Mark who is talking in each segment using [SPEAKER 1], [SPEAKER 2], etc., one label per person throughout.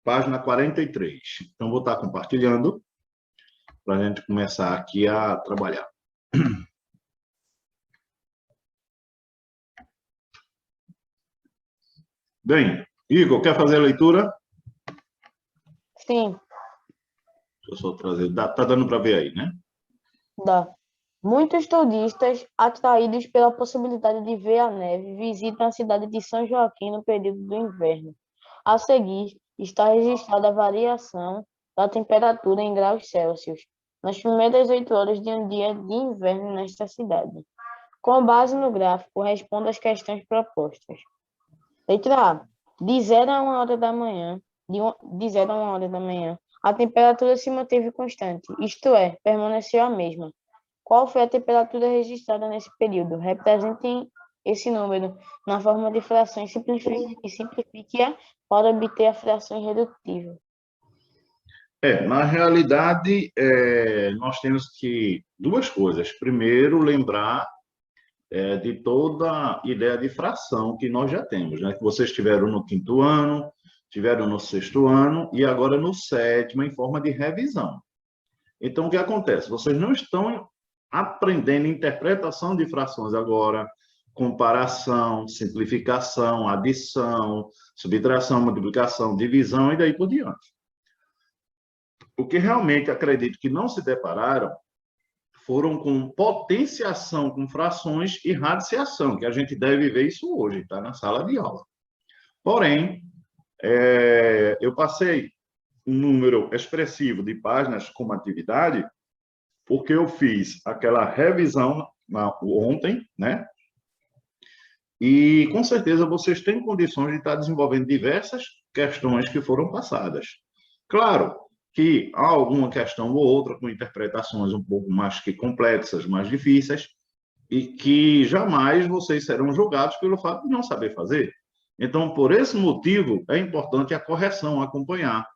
[SPEAKER 1] página 43. Então, vou estar compartilhando para a gente começar aqui a trabalhar. Bem, Igor, quer fazer a leitura?
[SPEAKER 2] Sim.
[SPEAKER 1] Deixa eu só trazer. Tá dando para ver aí, né?
[SPEAKER 2] Dá. Muitos turistas, atraídos pela possibilidade de ver a neve, visitam a cidade de São Joaquim no período do inverno. A seguir, está registrada a variação da temperatura em graus Celsius nas primeiras 8 horas de um dia de inverno nesta cidade. Com base no gráfico, responda às questões propostas. Letra A. De 0 a 1 hora da manhã, de 0 a 1 hora da manhã, a temperatura se manteve constante, isto é, permaneceu a mesma. Qual foi a temperatura registrada nesse período? Representem esse número na forma de frações e simplifique-a para obter a fração irredutível.
[SPEAKER 1] Na realidade, nós temos que duas coisas. Primeiro, lembrar de toda a ideia de fração que nós já temos, né? Que vocês tiveram no 5º ano, tiveram no 6º ano e agora no 7º, em forma de revisão. Então, o que acontece? Vocês não estão aprendendo interpretação de frações agora, comparação, simplificação, adição, subtração, multiplicação, divisão e daí por diante. O que realmente acredito que não se depararam foram com potenciação com frações e radiciação, que a gente deve ver isso hoje, está na sala de aula. Porém, eu passei um número expressivo de páginas como atividade, porque eu fiz aquela revisão ontem, né? E, com certeza, vocês têm condições de estar desenvolvendo diversas questões que foram passadas. Claro que há alguma questão ou outra com interpretações um pouco mais que complexas, mais difíceis, e que jamais vocês serão julgados pelo fato de não saber fazer. Então, por esse motivo, é importante a correção, acompanhar.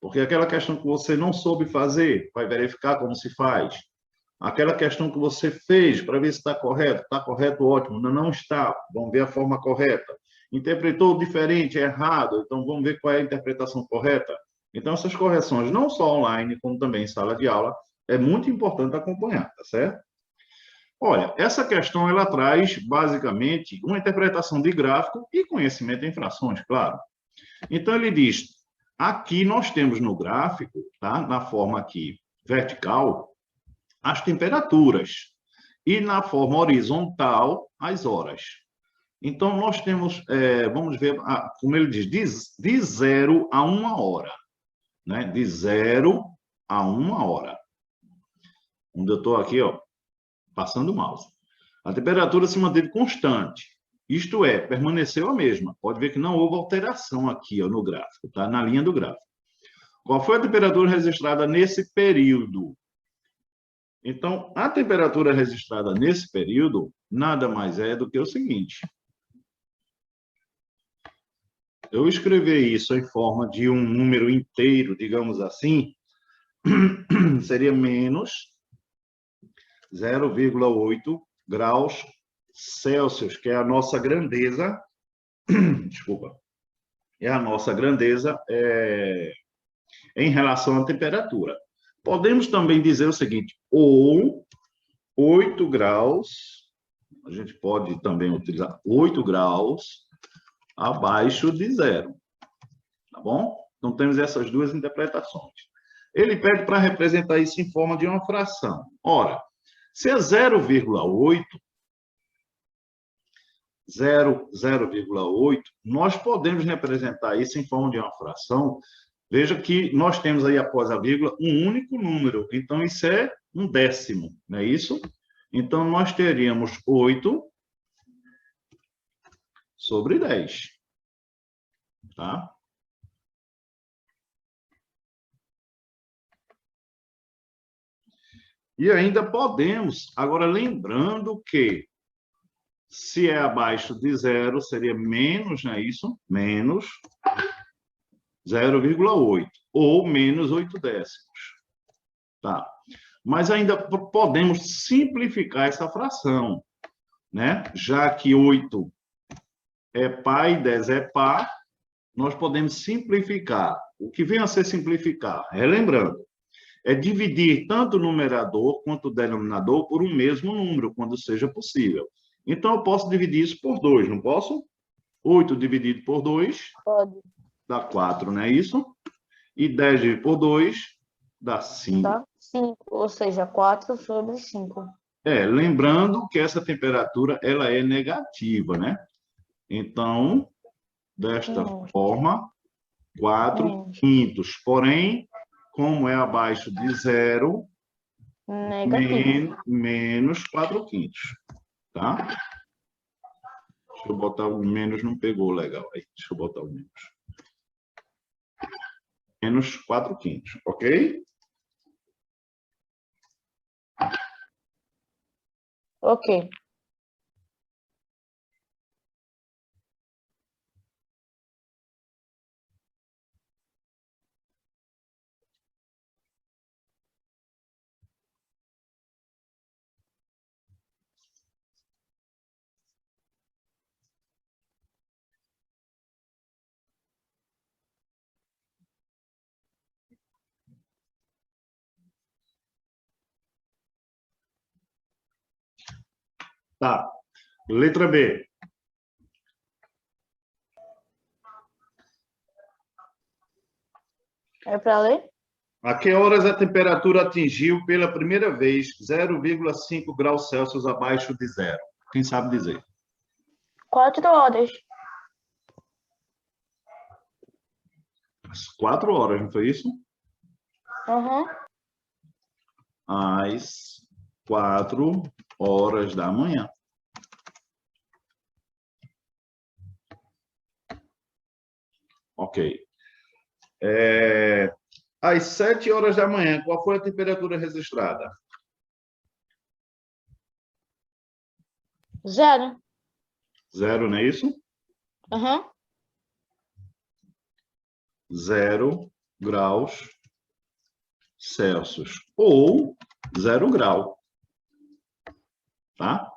[SPEAKER 1] Porque aquela questão que você não soube fazer, vai verificar como se faz. Aquela questão que você fez para ver se está correto, ótimo, não está, vamos ver a forma correta. Interpretou diferente, errado, então vamos ver qual é a interpretação correta. Então, essas correções, não só online, como também em sala de aula, é muito importante acompanhar, tá certo? Olha, essa questão, ela traz, basicamente, uma interpretação de gráfico e conhecimento em frações, claro. Então, ele diz, aqui nós temos no gráfico, tá? Na forma aqui vertical, as temperaturas e na forma horizontal, as horas. Então, nós temos, vamos ver, como ele diz, de 0 a 1 hora. Né? De 0 a 1 hora. Onde eu estou aqui, ó, passando o mouse. A temperatura se manteve constante. Isto é, permaneceu a mesma. Pode ver que não houve alteração aqui, ó, no gráfico, tá? Na linha do gráfico. Qual foi a temperatura registrada nesse período? Então, a temperatura registrada nesse período nada mais é do que o seguinte. Eu escrevi isso em forma de um número inteiro, digamos assim, seria menos 0,8 graus Celsius, que é a nossa grandeza, desculpa, é a nossa grandeza em relação à temperatura. Podemos também dizer o seguinte, ou 8 graus, a gente pode também utilizar 8 graus abaixo de 0, tá bom? Então, temos essas duas interpretações. Ele pede para representar isso em forma de uma fração. Ora, se é 0,8, nós podemos representar isso em forma de uma fração. Veja que nós temos aí, após a vírgula, um único número. Então, isso é um décimo, não é isso? Então, nós teríamos 8 sobre 10. Tá? E ainda podemos, agora lembrando que se é abaixo de 0, seria menos, não é isso? Menos 0,8 ou menos 8 décimos. Tá? Mas ainda podemos simplificar essa fração, né? Já que 8 é par e 10 é par, nós podemos simplificar. O que vem a ser simplificar? Relembrando, é dividir tanto o numerador quanto o denominador por um mesmo número, quando seja possível. Então, eu posso dividir isso por 2, não posso? 8 dividido por 2
[SPEAKER 2] Pode.
[SPEAKER 1] dá 4, não é isso? E 10 dividido por 2 dá 5.
[SPEAKER 2] Dá 5, ou seja, 4 sobre 5.
[SPEAKER 1] Lembrando que essa temperatura ela é negativa, né? Então, desta forma, 4 quintos. Porém, como é abaixo de 0,
[SPEAKER 2] Negativo.
[SPEAKER 1] menos 4 quintos. Tá? Deixa eu botar o menos, não pegou legal. Aí, deixa eu botar o menos. Menos 4 quintos, ok?
[SPEAKER 2] Ok.
[SPEAKER 1] Tá. Letra B.
[SPEAKER 2] É para ler?
[SPEAKER 1] A que horas a temperatura atingiu pela primeira vez 0,5 graus Celsius abaixo de zero? Quem sabe dizer?
[SPEAKER 2] 4 horas.
[SPEAKER 1] Às 4 horas, não foi isso?
[SPEAKER 2] Uhum.
[SPEAKER 1] Às 4 horas da manhã. Ok. Às 7 horas da manhã, qual foi a temperatura registrada?
[SPEAKER 2] 0.
[SPEAKER 1] 0, não é isso?
[SPEAKER 2] Uhum.
[SPEAKER 1] 0 graus Celsius. Ou 0 grau. Tá?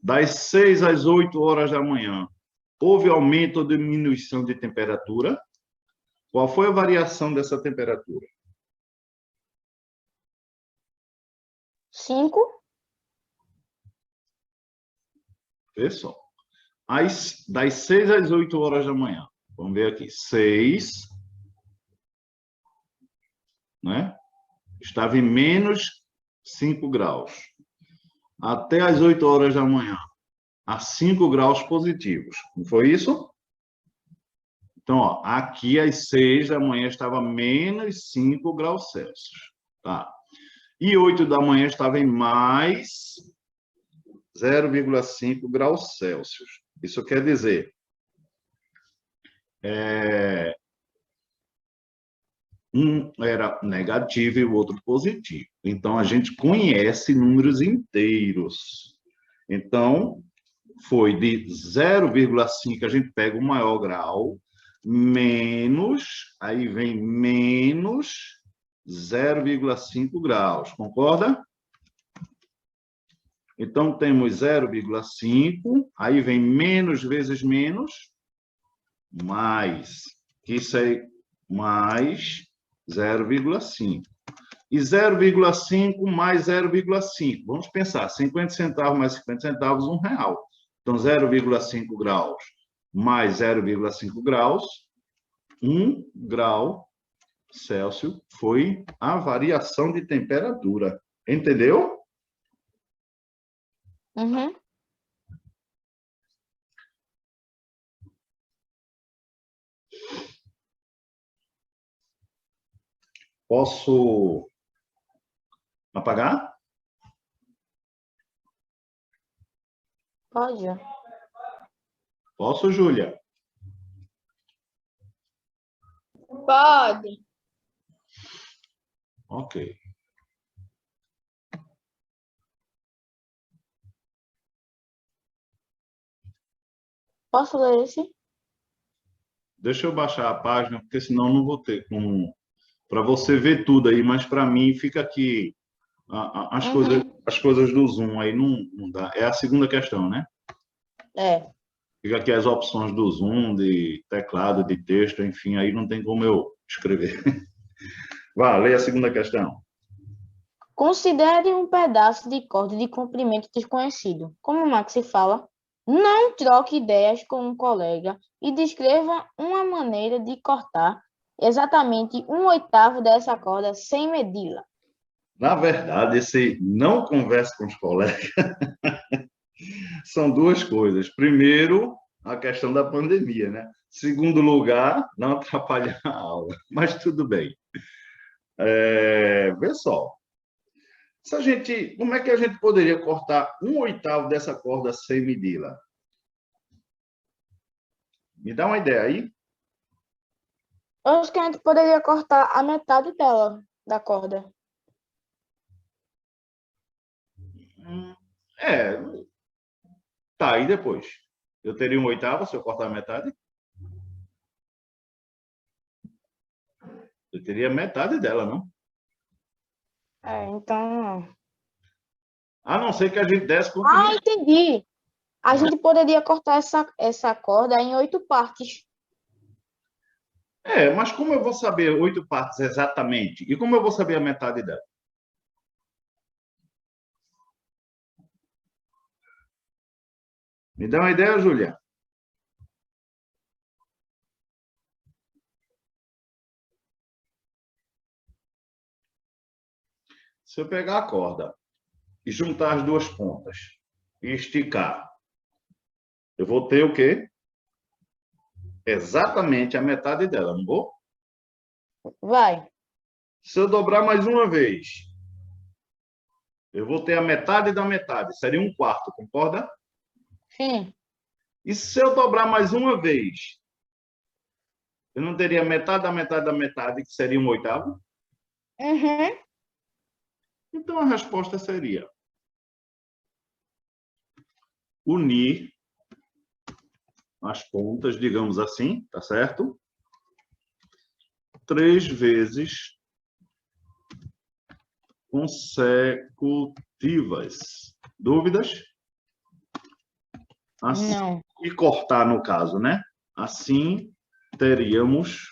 [SPEAKER 1] Das 6 às 8 horas da manhã, houve aumento ou diminuição de temperatura? Qual foi a variação dessa temperatura?
[SPEAKER 2] 5.
[SPEAKER 1] Pessoal, das 6 às 8 horas da manhã. Vamos ver aqui. 6, né? Estava em menos 5 graus. Até às 8 horas da manhã, a 5 graus positivos. Não foi isso? Então, ó, aqui às 6 da manhã estava menos 5 graus Celsius. Tá? E 8 da manhã estava em mais 0,5 graus Celsius. Isso quer dizer, um era negativo e o outro positivo. Então, a gente conhece números inteiros. Então, foi de 0,5, a gente pega o maior grau, menos, aí vem menos 0,5 graus, concorda? Então, temos 0,5, aí vem menos vezes menos, mais, isso é mais 0,5. E 0,5 mais 0,5. Vamos pensar, 50 centavos mais 50 centavos, R$1. Então, 0,5 graus mais 0,5 graus, 1 grau Celsius foi a variação de temperatura. Entendeu?
[SPEAKER 2] Uhum.
[SPEAKER 1] Posso apagar?
[SPEAKER 2] Pode.
[SPEAKER 1] Posso, Júlia?
[SPEAKER 2] Pode.
[SPEAKER 1] Ok.
[SPEAKER 2] Posso ler esse?
[SPEAKER 1] Deixa eu baixar a página, porque senão não vou ter como... Para você ver tudo aí, mas para mim fica aqui as coisas do Zoom aí não dá. É a segunda questão, né?
[SPEAKER 2] É.
[SPEAKER 1] Fica aqui as opções do Zoom, de teclado, de texto, enfim, aí não tem como eu escrever. Vá, leia a segunda questão.
[SPEAKER 2] Considere um pedaço de corda de comprimento desconhecido. Como o Max fala, não troque ideias com um colega e descreva uma maneira de cortar exatamente 1/8 dessa corda sem medi-la.
[SPEAKER 1] Na verdade, esse não converse com os colegas são duas coisas. Primeiro, a questão da pandemia, né? Segundo lugar, não atrapalhar a aula. Mas tudo bem. Vê só. Se a gente, como é que a gente poderia cortar 1/8 dessa corda sem medi-la? Me dá uma ideia aí?
[SPEAKER 2] Eu acho que a gente poderia cortar a metade dela, da corda.
[SPEAKER 1] É, tá, e depois? Eu teria 1/8 se eu cortar a metade? Eu teria metade dela, não?
[SPEAKER 2] Então...
[SPEAKER 1] A não ser que a gente desse
[SPEAKER 2] Ah,
[SPEAKER 1] comprimento.
[SPEAKER 2] entendi! A gente poderia cortar essa corda em 8 partes.
[SPEAKER 1] Mas como eu vou saber 8 partes exatamente? E como eu vou saber a metade dela? Me dá uma ideia, Júlia? Se eu pegar a corda e juntar as duas pontas e esticar, eu vou ter o quê? Exatamente a metade dela, não vou?
[SPEAKER 2] Vai.
[SPEAKER 1] Se eu dobrar mais uma vez, eu vou ter a metade da metade, seria 1/4, concorda?
[SPEAKER 2] Sim.
[SPEAKER 1] E se eu dobrar mais uma vez, eu não teria metade da metade da metade, que seria 1/8?
[SPEAKER 2] Uhum.
[SPEAKER 1] Então a resposta seria unir as pontas, digamos assim, tá certo? 3 vezes consecutivas. Dúvidas? Assim,
[SPEAKER 2] Não.
[SPEAKER 1] e cortar, no caso, né? Assim, teríamos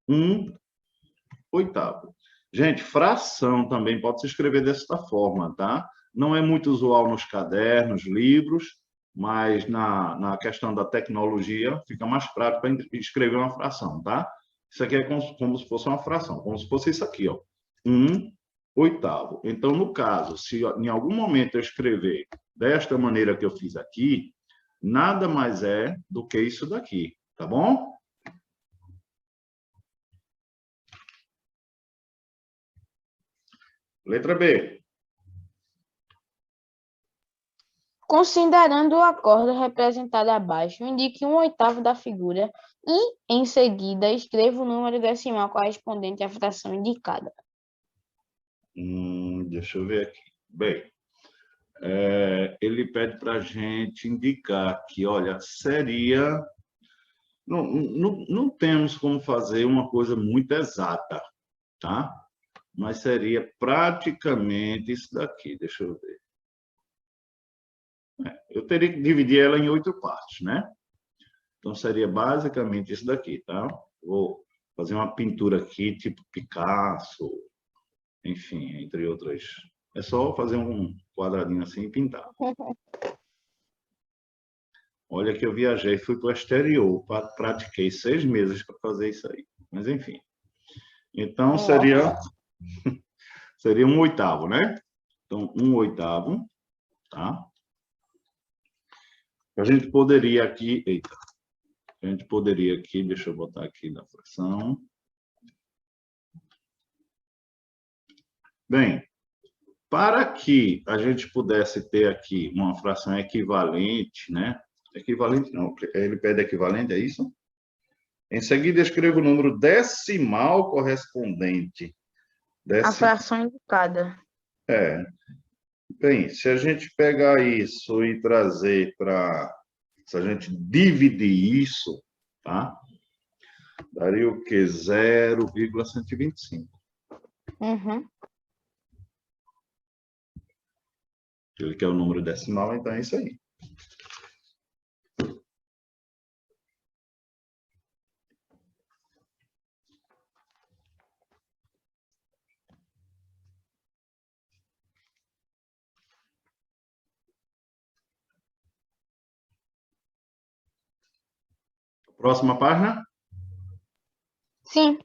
[SPEAKER 1] 1/8. Gente, fração também pode se escrever desta forma, tá? Não é muito usual nos cadernos, livros, mas na questão da tecnologia fica mais prático para escrever uma fração, tá? Isso aqui é como se fosse uma fração, como se fosse isso aqui, ó. 1/8. Então, no caso, se em algum momento eu escrever desta maneira que eu fiz aqui, nada mais é do que isso daqui, tá bom? Letra B.
[SPEAKER 2] Considerando a corda representada abaixo, indique 1/8 da figura e, em seguida, escreva o número decimal correspondente à fração indicada.
[SPEAKER 1] Deixa eu ver aqui. Bem, ele pede para a gente indicar que, olha, seria... Não temos como fazer uma coisa muito exata, tá? Mas seria praticamente isso daqui, deixa eu ver. Eu teria que dividir ela em 8 partes, né? Então, seria basicamente isso daqui, tá? Vou fazer uma pintura aqui, tipo Picasso, enfim, entre outras. É só fazer um quadradinho assim e pintar. Olha que eu viajei, fui para o exterior, pratiquei 6 meses para fazer isso aí. Mas, enfim. Então, seria 1/8, né? Então, 1/8, tá? A gente poderia aqui... Eita. A gente poderia aqui, deixa eu botar aqui na fração. Bem, para que a gente pudesse ter aqui uma fração equivalente, né? Equivalente não, ele pede equivalente, é isso? Em seguida, escreva o número decimal correspondente.
[SPEAKER 2] A fração indicada.
[SPEAKER 1] Bem, se a gente pegar isso e trazer para... Se a gente dividir isso, tá? Daria o quê? 0,125.
[SPEAKER 2] Uhum.
[SPEAKER 1] Ele quer o número decimal, então é isso aí. Próxima página.
[SPEAKER 2] Sim.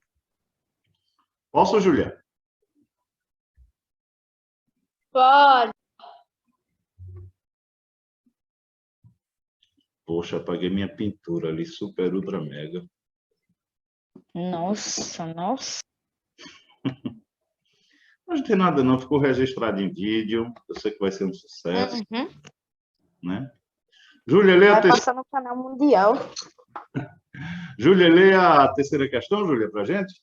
[SPEAKER 1] Posso, Júlia?
[SPEAKER 3] Pode.
[SPEAKER 1] Poxa, apaguei minha pintura ali, super, ultra, mega.
[SPEAKER 2] Nossa, nossa.
[SPEAKER 1] Mas não tem nada não, ficou registrado em vídeo. Eu sei que vai ser um sucesso,
[SPEAKER 2] Uhum.
[SPEAKER 1] né? Júlia, lê a
[SPEAKER 2] Vai
[SPEAKER 1] terceira.
[SPEAKER 2] passar no canal mundial.
[SPEAKER 1] Júlia, lê a terceira questão, Júlia, para a gente.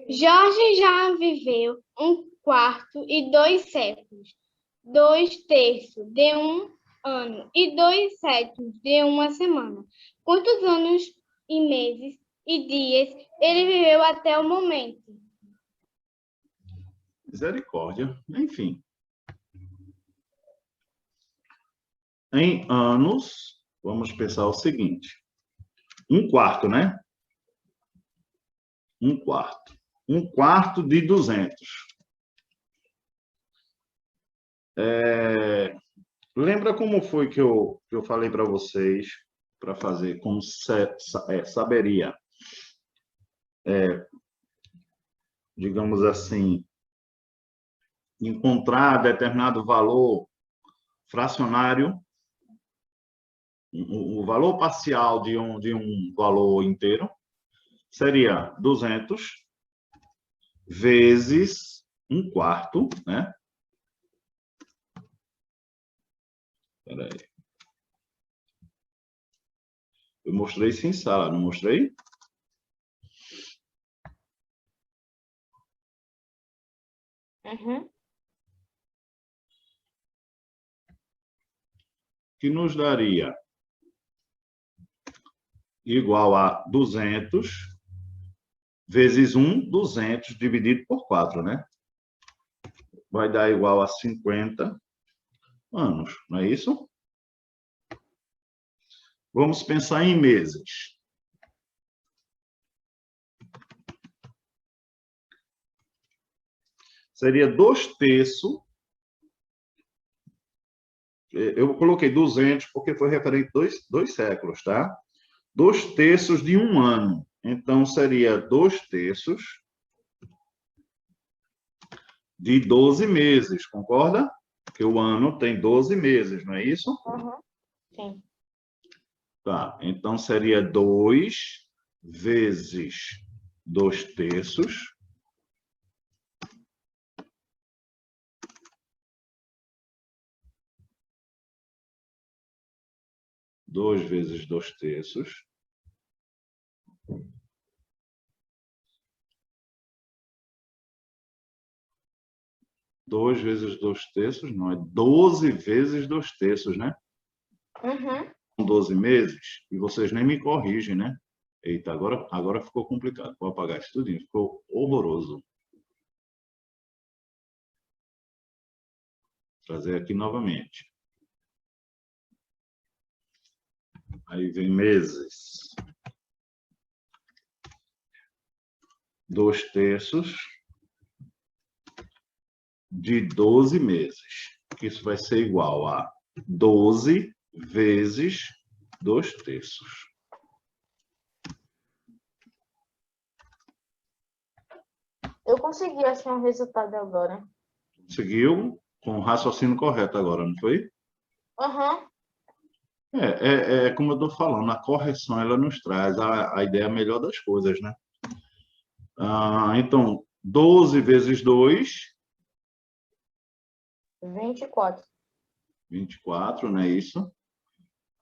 [SPEAKER 3] Jorge já viveu 1/4 e 2 séculos, 2/3 de um ano e 2/7 de uma semana. Quantos anos e meses e dias ele viveu até o momento?
[SPEAKER 1] Misericórdia. Enfim. Em anos, vamos pensar o seguinte. 1/4, né? 1/4. 1/4 de 200. Lembra como foi que eu falei para vocês para fazer como saberia, digamos assim, encontrar determinado valor fracionário, o valor parcial de um valor inteiro seria 200 vezes 1/4, né? Espera aí. Eu mostrei sem sala, não mostrei?
[SPEAKER 2] Uhum.
[SPEAKER 1] Que nos daria igual a 200 vezes 200 dividido por 4, né? Vai dar igual a 50 anos, não é isso? Vamos pensar em meses. Seria 2/3. Eu coloquei 200 porque foi referente a dois séculos, tá? 2/3 de um ano. Então, seria 2/3 de 12 meses, concorda? Porque o ano tem 12 meses, não é isso?
[SPEAKER 2] Uhum. Sim.
[SPEAKER 1] Tá, então seria 2 vezes 2/3. 2 vezes 2/3. Dois vezes 2/3, não, é 12 vezes 2/3, né?
[SPEAKER 2] Uhum.
[SPEAKER 1] São 12 meses, e vocês nem me corrigem, né? Eita, agora ficou complicado. Vou apagar isso tudo, ficou horroroso. Trazer aqui novamente. Aí vem meses. 2/3 de 12 meses. Isso vai ser igual a 12 vezes 2/3.
[SPEAKER 2] Eu consegui achar um resultado agora.
[SPEAKER 1] Conseguiu com o raciocínio correto agora, não foi?
[SPEAKER 2] Uhum.
[SPEAKER 1] É como eu estou falando, a correção ela nos traz a ideia melhor das coisas, né? Então, 12 vezes 2,
[SPEAKER 2] 24.
[SPEAKER 1] 24, não é isso?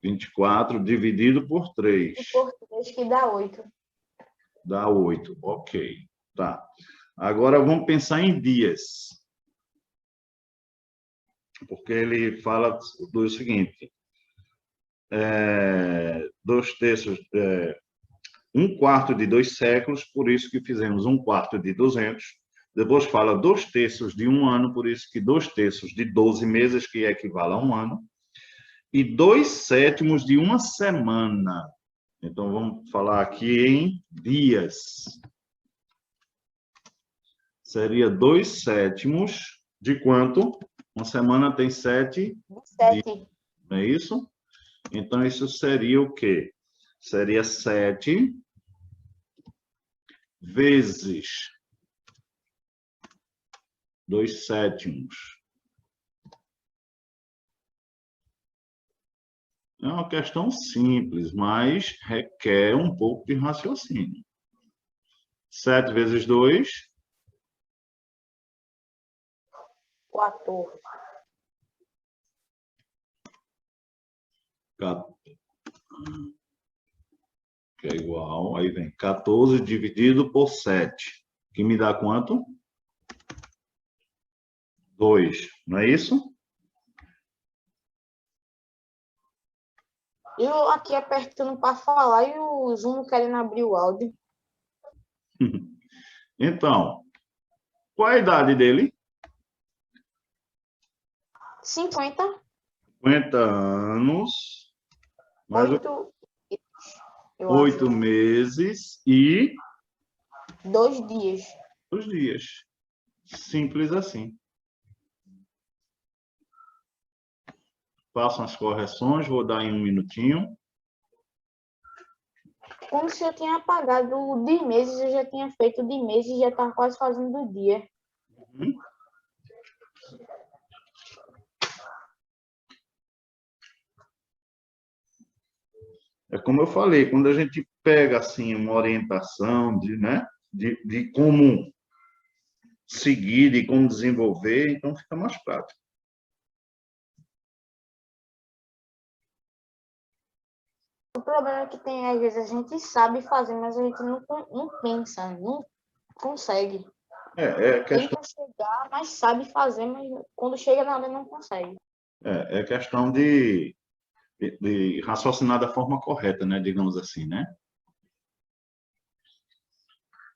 [SPEAKER 1] 24 dividido por 3,
[SPEAKER 2] E por 3 que dá 8.
[SPEAKER 1] dá 8. Ok, tá. Agora vamos pensar em dias. Porque ele fala do seguinte, 2/3, 1/4 de 2 séculos, por isso que fizemos 1/4 de 200. Depois fala 2/3 de um ano, por isso que 2/3 de 12 meses, que equivale a um ano. E 2/7 de uma semana. Então, vamos falar aqui em dias. Seria 2/7 De quanto? Uma semana tem 7 dias,
[SPEAKER 2] 7.
[SPEAKER 1] não é isso? Então, isso seria o quê? Seria 7 vezes 2/7. É uma questão simples, mas requer um pouco de raciocínio. 7 vezes 2,
[SPEAKER 2] 14.
[SPEAKER 1] que é igual, aí vem 14 dividido por 7, que me dá quanto? 2, não é isso?
[SPEAKER 2] Eu aqui apertando para falar e o Zoom não querendo abrir o áudio.
[SPEAKER 1] Então, qual a idade dele?
[SPEAKER 2] 50,
[SPEAKER 1] 50 anos, mais
[SPEAKER 2] 8, eu
[SPEAKER 1] 8
[SPEAKER 2] acho.
[SPEAKER 1] meses e
[SPEAKER 2] 2 dias.
[SPEAKER 1] 2 dias. Simples assim. Façam as correções, vou dar em um minutinho.
[SPEAKER 2] Como se eu tinha apagado o de meses, eu já tinha feito o de meses e já estava quase fazendo o dia.
[SPEAKER 1] É como eu falei, quando a gente pega assim uma orientação de como seguir, de como desenvolver, então fica mais prático.
[SPEAKER 2] O problema é que tem, às vezes, a gente sabe fazer, mas a gente não pensa, não consegue.
[SPEAKER 1] É questão,
[SPEAKER 2] Tenta chegar, mas sabe fazer, mas quando chega na hora não consegue.
[SPEAKER 1] é questão de raciocinar da forma correta, né? Digamos assim, né?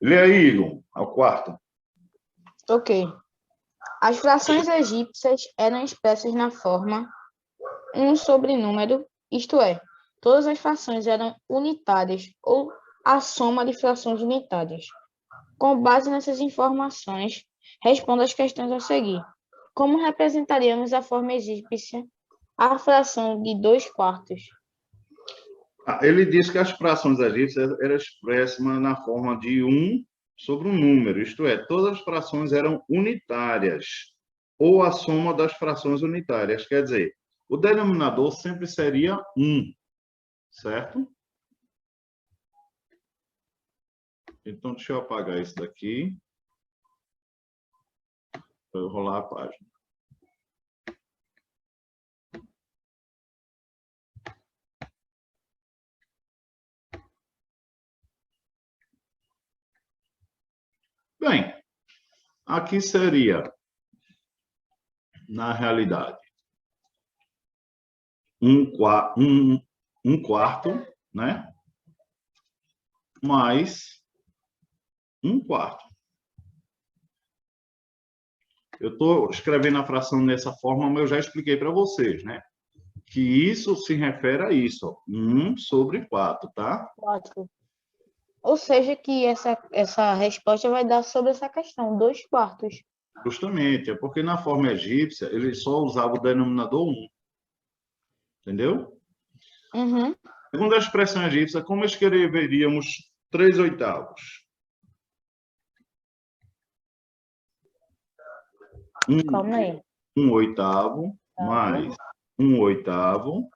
[SPEAKER 1] Lê aí, Igor, ao quarto.
[SPEAKER 2] Ok. As frações egípcias eram expressas na forma 1 sobre número, isto é, todas as frações eram unitárias ou a soma de frações unitárias. Com base nessas informações, responda as questões a seguir. Como representaríamos a forma egípcia, a fração de 2/4?
[SPEAKER 1] Ele diz que as frações egípcias eram expressas na forma de 1 sobre um número, isto é, todas as frações eram unitárias, ou a soma das frações unitárias. Quer dizer, o denominador sempre seria 1, certo? Então, deixa eu apagar isso daqui, para eu rolar a página. Bem, aqui seria, na realidade, um quarto, né? Mais 1/4. Eu estou escrevendo a fração dessa forma, mas eu já expliquei para vocês, né? Que isso se refere a isso, ó, 1 sobre 4, tá?
[SPEAKER 2] 4. Ou seja, que essa resposta vai dar sobre essa questão, 2/4.
[SPEAKER 1] Justamente, é porque na forma egípcia ele só usava o denominador 1. Entendeu?
[SPEAKER 2] Uhum.
[SPEAKER 1] Segundo a expressão egípcia, como escreveríamos 3/8? 1
[SPEAKER 2] Calma aí.
[SPEAKER 1] 1/8 mais 1/8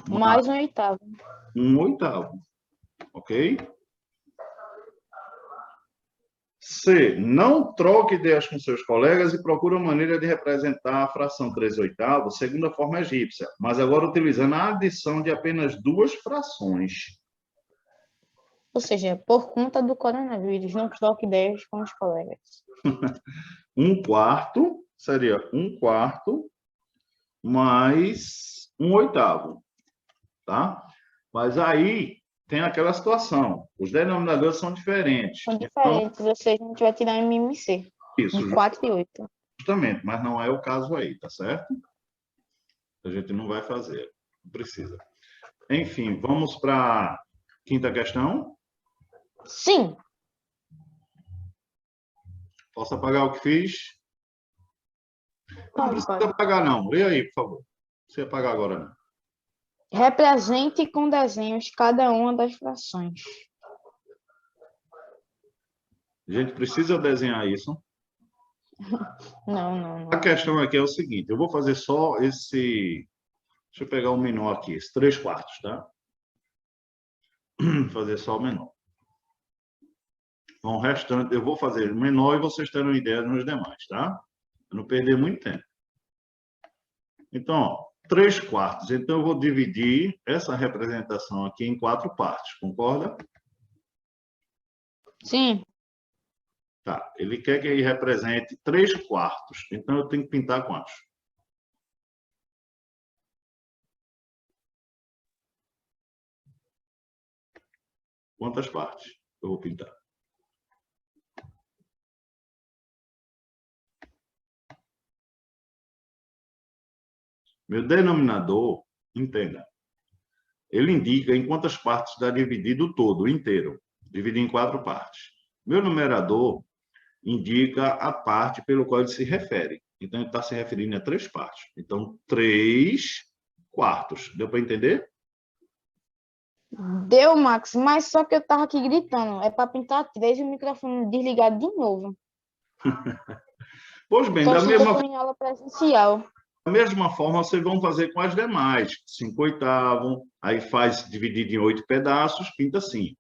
[SPEAKER 2] Mais 1/8.
[SPEAKER 1] 1/8, ok? C. Não troque ideias com seus colegas e procure uma maneira de representar a fração 3/8 segundo a forma egípcia, mas agora utilizando a adição de apenas 2 frações.
[SPEAKER 2] Ou seja, por conta do coronavírus, não troque ideias com os colegas.
[SPEAKER 1] 1/4 seria 1/4 mais 1/8, tá? Mas aí tem aquela situação, os denominadores são diferentes.
[SPEAKER 2] São
[SPEAKER 1] Então,
[SPEAKER 2] diferentes, ou seja, a gente vai tirar MMC,
[SPEAKER 1] isso,
[SPEAKER 2] de 4 e 8.
[SPEAKER 1] justamente, mas não é o caso aí, tá certo? A gente não vai fazer, não precisa. Enfim, vamos para a quinta questão.
[SPEAKER 2] Sim,
[SPEAKER 1] Posso apagar o que fiz? Não
[SPEAKER 2] Pode,
[SPEAKER 1] precisa
[SPEAKER 2] pode.
[SPEAKER 1] apagar, não. Lê aí, por favor. Não precisa apagar agora, não.
[SPEAKER 2] Represente com desenhos cada uma das frações.
[SPEAKER 1] A gente precisa desenhar isso.
[SPEAKER 2] Não, não, não.
[SPEAKER 1] A questão aqui é o seguinte, eu vou fazer só esse... Deixa eu pegar o menor aqui, esse 3/4, tá? Vou fazer só o menor. Então, o restante, eu vou fazer o menor e vocês terão ideia nos demais, tá? Para não perder muito tempo. Então, ó, 3/4. Então, eu vou dividir essa representação aqui em 4 partes, concorda?
[SPEAKER 2] Sim.
[SPEAKER 1] Tá. Ele quer que ele represente 3/4. Então, eu tenho que pintar quantos? Quantas partes eu vou pintar? Meu denominador, entenda, ele indica em quantas partes está dividido o todo, o inteiro. Divide em 4 partes. Meu numerador indica a parte pelo qual ele se refere. Então, ele está se referindo a 3 partes. Então, 3/4. Deu para entender?
[SPEAKER 2] Deu, Max, mas só que eu tava aqui gritando. É para pintar 3 e o microfone desligado de novo.
[SPEAKER 1] Pois bem,
[SPEAKER 2] Tô
[SPEAKER 1] da
[SPEAKER 2] achando que eu tô em aula presencial.
[SPEAKER 1] mesma forma, vocês vão fazer com as demais. 5/8, aí faz dividido em 8 pedaços, pinta assim.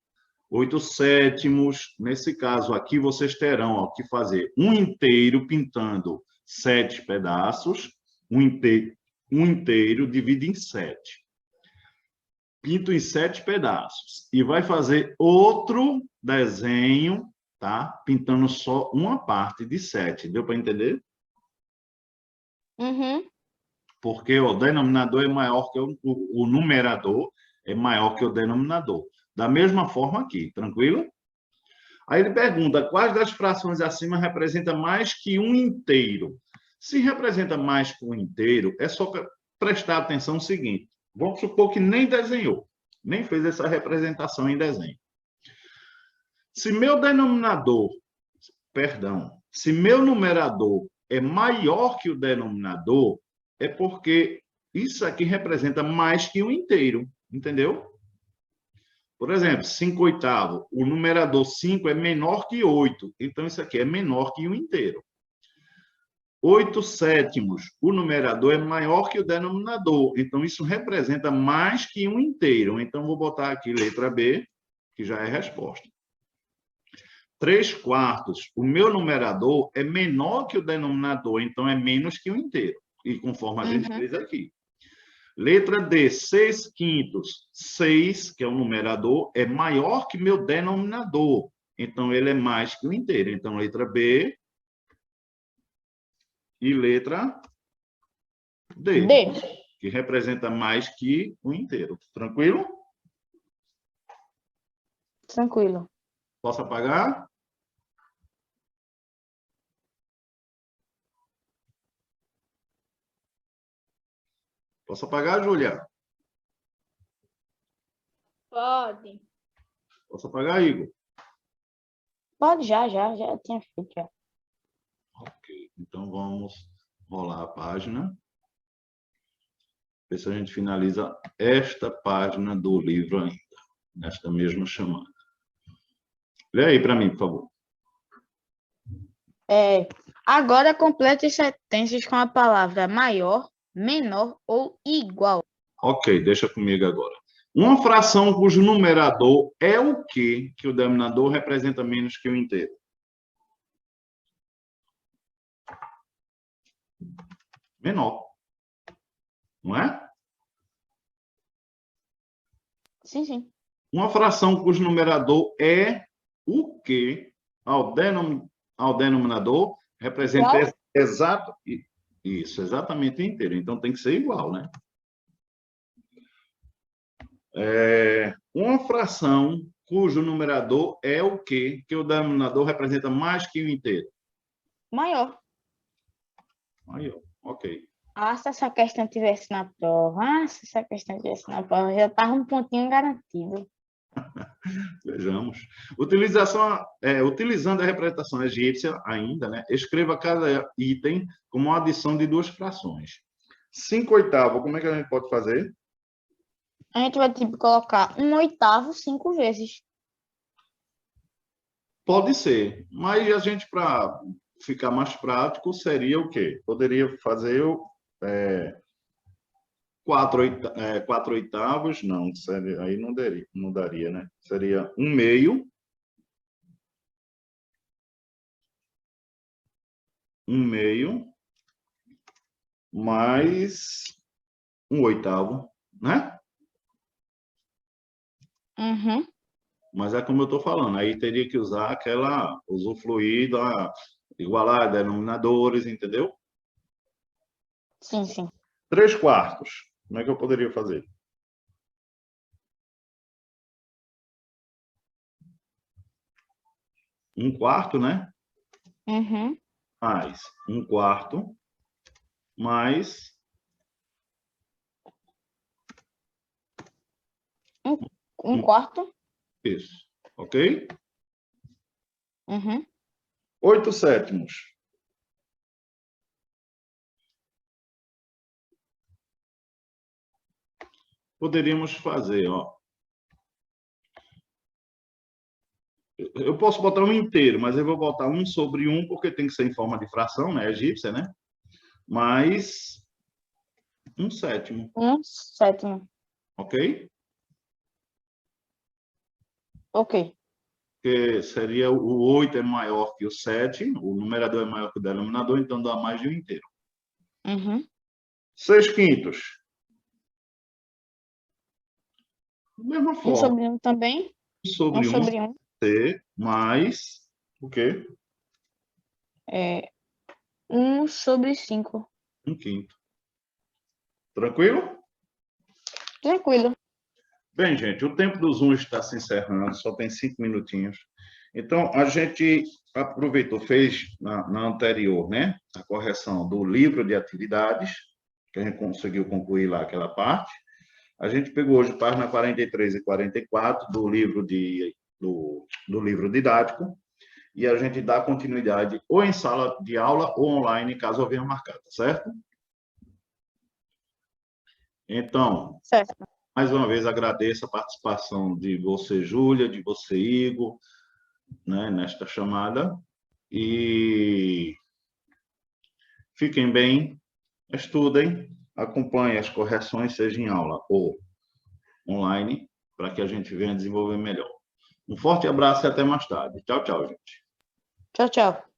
[SPEAKER 1] 8/7. Nesse caso aqui, vocês terão ó, que fazer um inteiro pintando 7 pedaços. Um inteiro divide em 7. Pinto em 7 pedaços. E vai fazer outro desenho, tá? Pintando só uma parte de 7. Deu para entender?
[SPEAKER 2] Uhum.
[SPEAKER 1] Porque o denominador é maior que o numerador, é maior que o denominador. Da mesma forma aqui, tranquilo? Aí ele pergunta, quais das frações acima representa mais que um inteiro? Se representa mais que um inteiro, é só prestar atenção no seguinte. Vamos supor que nem desenhou, nem fez essa representação em desenho. Se meu numerador é maior que o denominador, é porque isso aqui representa mais que um inteiro, entendeu? Por exemplo, 5/8, o numerador 5 é menor que 8, então isso aqui é menor que um inteiro. 8/7, o numerador é maior que o denominador, então isso representa mais que um inteiro. Então, vou botar aqui letra B, que já é a resposta. 3/4, o meu numerador é menor que o denominador, então é menos que um inteiro. E conforme a gente fez aqui. Letra D, 6/5. 6, que é o numerador, é maior que meu denominador. Então, ele é mais que o inteiro. Então, letra B e letra D, que representa mais que o inteiro. Tranquilo?
[SPEAKER 2] Tranquilo.
[SPEAKER 1] Posso apagar? Posso apagar, Júlia?
[SPEAKER 3] Pode.
[SPEAKER 1] Posso apagar, Igor?
[SPEAKER 2] Pode, já tinha feito já.
[SPEAKER 1] Ok, então vamos rolar a página. Ver se a gente finaliza esta página do livro ainda, nesta mesma chamada. Lê aí para mim, por favor.
[SPEAKER 2] Agora complete as sentenças com a palavra maior, menor ou igual.
[SPEAKER 1] Ok, deixa comigo agora. Uma fração cujo numerador é o quê? Que o denominador representa menos que o inteiro. Menor. Não é?
[SPEAKER 2] Sim, sim.
[SPEAKER 1] Uma fração cujo numerador é o quê? Ao denominador representa
[SPEAKER 2] Igual?
[SPEAKER 1] exato. Isso, exatamente o inteiro. Então tem que ser igual, né? Uma fração cujo numerador é o quê? Que o denominador representa mais que o inteiro.
[SPEAKER 2] Maior.
[SPEAKER 1] Maior, ok.
[SPEAKER 2] Se essa questão tivesse na prova, já tava um pontinho garantido.
[SPEAKER 1] Vejamos. Utilizando a representação egípcia ainda, né? Escreva cada item como uma adição de duas frações. 5/8, como é que a gente pode fazer?
[SPEAKER 2] A gente vai, tipo, colocar 1/8 5 vezes.
[SPEAKER 1] Pode ser, mas a gente, para ficar mais prático, seria o quê? Poderia fazer 4/8, não, seria, aí não daria, né? Seria 1/2, 1/2 mais 1/8, né?
[SPEAKER 2] Uhum.
[SPEAKER 1] Mas é como eu estou falando, aí teria que usar usufruir da igualar denominadores, entendeu?
[SPEAKER 2] Sim, sim.
[SPEAKER 1] 3/4, como é que eu poderia fazer? Um quarto, né?
[SPEAKER 2] Uhum.
[SPEAKER 1] Mais 1/4 mais
[SPEAKER 2] 1/4.
[SPEAKER 1] isso, ok?
[SPEAKER 2] Uhum.
[SPEAKER 1] 8/7. Poderíamos fazer, ó. Eu posso botar um inteiro, mas eu vou botar 1/1, porque tem que ser em forma de fração, né? Egípcia, né? Mais 1/7,
[SPEAKER 2] 1/7.
[SPEAKER 1] ok?
[SPEAKER 2] Ok.
[SPEAKER 1] Porque seria o 8 é maior que o 7, o numerador é maior que o denominador, então dá mais de um inteiro.
[SPEAKER 2] Uhum.
[SPEAKER 1] 6/5. Mesma forma,
[SPEAKER 2] 1/1 também.
[SPEAKER 1] 1/1
[SPEAKER 2] 1/1
[SPEAKER 1] ser mais o quê?
[SPEAKER 2] é 1/5.
[SPEAKER 1] 1/5. Tranquilo?
[SPEAKER 2] Tranquilo.
[SPEAKER 1] Bem, gente, o tempo do Zoom está se encerrando, só tem 5 minutinhos. Então, a gente aproveitou, fez na anterior, né, a correção do livro de atividades, que a gente conseguiu concluir lá aquela parte. A gente pegou hoje página 43 e 44 do livro do livro didático, e a gente dá continuidade ou em sala de aula ou online, caso eu venha marcar, tá certo? Então,
[SPEAKER 2] Certo.
[SPEAKER 1] mais uma vez agradeço a participação de você, Júlia, de você, Igor, né, nesta chamada. E fiquem bem, estudem, acompanhem as correções, seja em aula ou online, para que a gente venha desenvolver melhor. Um forte abraço e até mais tarde. Tchau, tchau, gente.
[SPEAKER 2] Tchau, tchau.